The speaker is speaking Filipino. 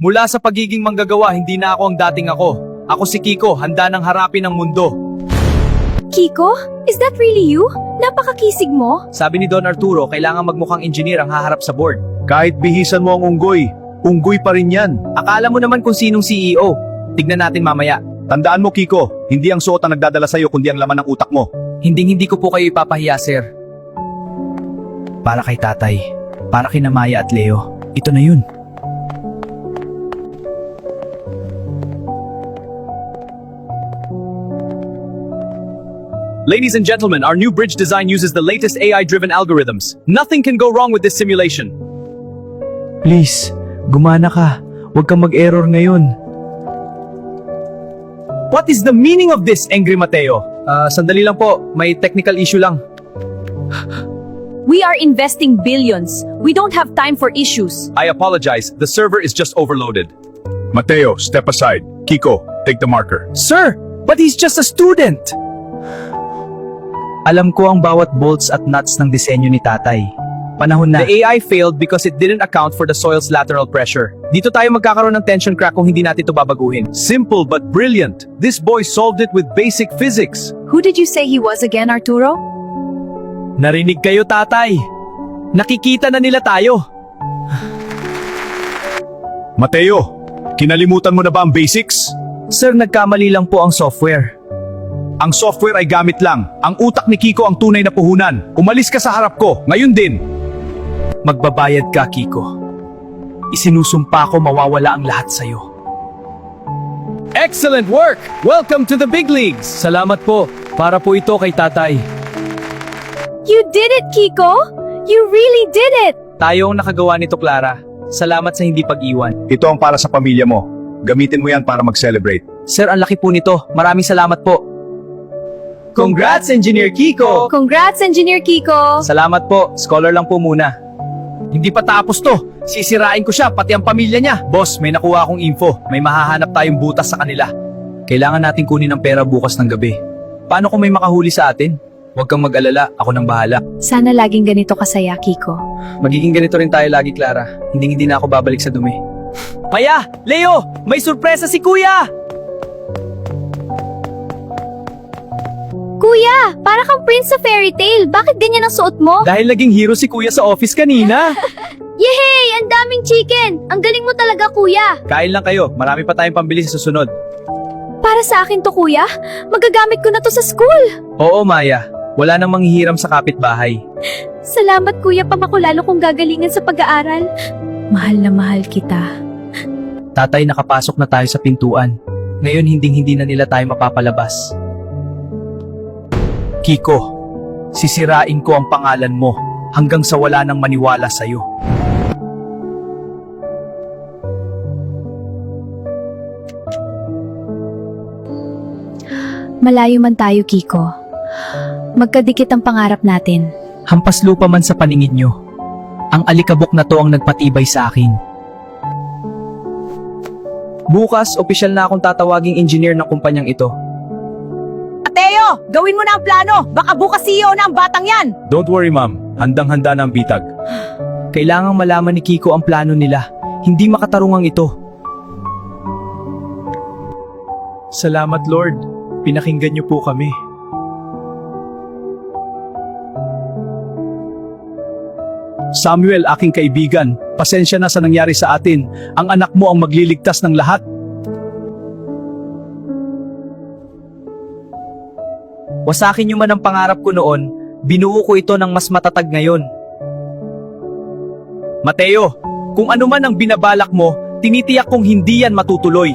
Mula sa pagiging manggagawa, hindi na ako ang dating ako. Ako si Kiko, handa nang harapin ang mundo. Kiko? Is that really you? Napakakisig mo. Sabi ni Don Arturo, kailangan magmukhang engineer ang haharap sa board. Kahit bihisan mo ang unggoy pa rin yan. Akala mo naman kung sinong CEO. Tignan natin mamaya. Tandaan mo, Kiko, hindi ang suot ang nagdadala sa'yo kundi ang laman ng utak mo. Hindi ko po kayo ipapahiya, sir. Para kay tatay. Para kina Maya at Leo. Ito na yun. Ladies and gentlemen, our new bridge design uses the latest AI-driven algorithms. Nothing can go wrong with this simulation. Please, gumana ka. Huwag kang mag-error ngayon. What is the meaning of this, Angry Mateo? Sandali lang po. May technical issue lang. We are investing billions. We don't have time for issues. I apologize, the server is just overloaded. Mateo, step aside. Kiko, take the marker. Sir, but he's just a student. Alam ko ang bawat bolts at nuts ng disenyo ni tatay. Panahon na. The AI failed because it didn't account for the soil's lateral pressure. Dito tayo magkakaroon ng tension crack kung hindi natin ito babaguhin. Simple but brilliant. This boy solved it with basic physics. Who did you say he was again, Arturo? Narinig kayo, tatay. Nakikita na nila tayo. Mateo, kinalimutan mo na ba ang basics? Sir, nagkamali lang po ang software. Ang software ay gamit lang. Ang utak ni Kiko ang tunay na puhunan. Umalis ka sa harap ko, ngayon din. Magbabayad ka, Kiko. Isinusumpa ko mawawala ang lahat sa'yo. Excellent work! Welcome to the big leagues! Salamat po. Para po ito kay tatay. You did it, Kiko! You really did it! Tayo ang nakagawa nito, Clara. Salamat sa hindi pag-iwan. Ito ang para sa pamilya mo. Gamitin mo yan para mag-celebrate. Sir, ang laki po nito. Maraming salamat po. Congrats, Engineer Kiko! Congrats, Engineer Kiko! Salamat po. Scholar lang po muna. Hindi pa tapos to. Sisirain ko siya, pati ang pamilya niya. Boss, may nakuha akong info. May mahahanap tayong butas sa kanila. Kailangan natin kunin ang pera bukas ng gabi. Paano kung may makahuli sa atin? Huwag kang mag-alala, ako nang bahala. Sana laging ganito kasaya, Kiko. Magiging ganito rin tayo lagi, Clara. Hindi na ako babalik sa dumi. Maya! Leo! May sorpresa si Kuya! Kuya, para kang prince sa fairy tale. Bakit ganyan ang suot mo? Dahil naging hero si Kuya sa office kanina. Yehey! Ang daming chicken! Ang galing mo talaga, kuya! Kain lang kayo. Marami pa tayong pambili sa susunod. Para sa akin to, kuya. Magagamit ko na to sa school. Oo, Maya. Wala nang manghihiram sa kapitbahay. Salamat, kuya, pamakulalo kong gagalingan sa pag-aaral. Mahal na mahal kita. Tatay, nakapasok na tayo sa pintuan. Ngayon, hindi na nila tayo mapapalabas. Kiko, sisirain ko ang pangalan mo hanggang sa wala nang maniwala sa'yo. Malayo man tayo, Kiko. Magkadikit ang pangarap natin. Hampas lupa man sa paningin nyo. Ang alikabok na to ang nagpatibay sa akin. Bukas, opisyal na akong tatawaging engineer ng kumpanyang ito. Mateo, gawin mo na ang plano. Baka bukas CEO na ang batang yan. Don't worry, ma'am. Handang-handa na ang bitag. Kailangang malaman ni Kiko ang plano nila. Hindi makatarungang ito. Salamat, Lord. Pinakinggan niyo po kami. Samuel, aking kaibigan, pasensya na sa nangyari sa atin. Ang anak mo ang magliligtas ng lahat. Wasakin niyo man ang pangarap ko noon, binuo ko ito ng mas matatag ngayon. Mateo, kung ano man ang binabalak mo, tinitiyak kong hindi yan matutuloy.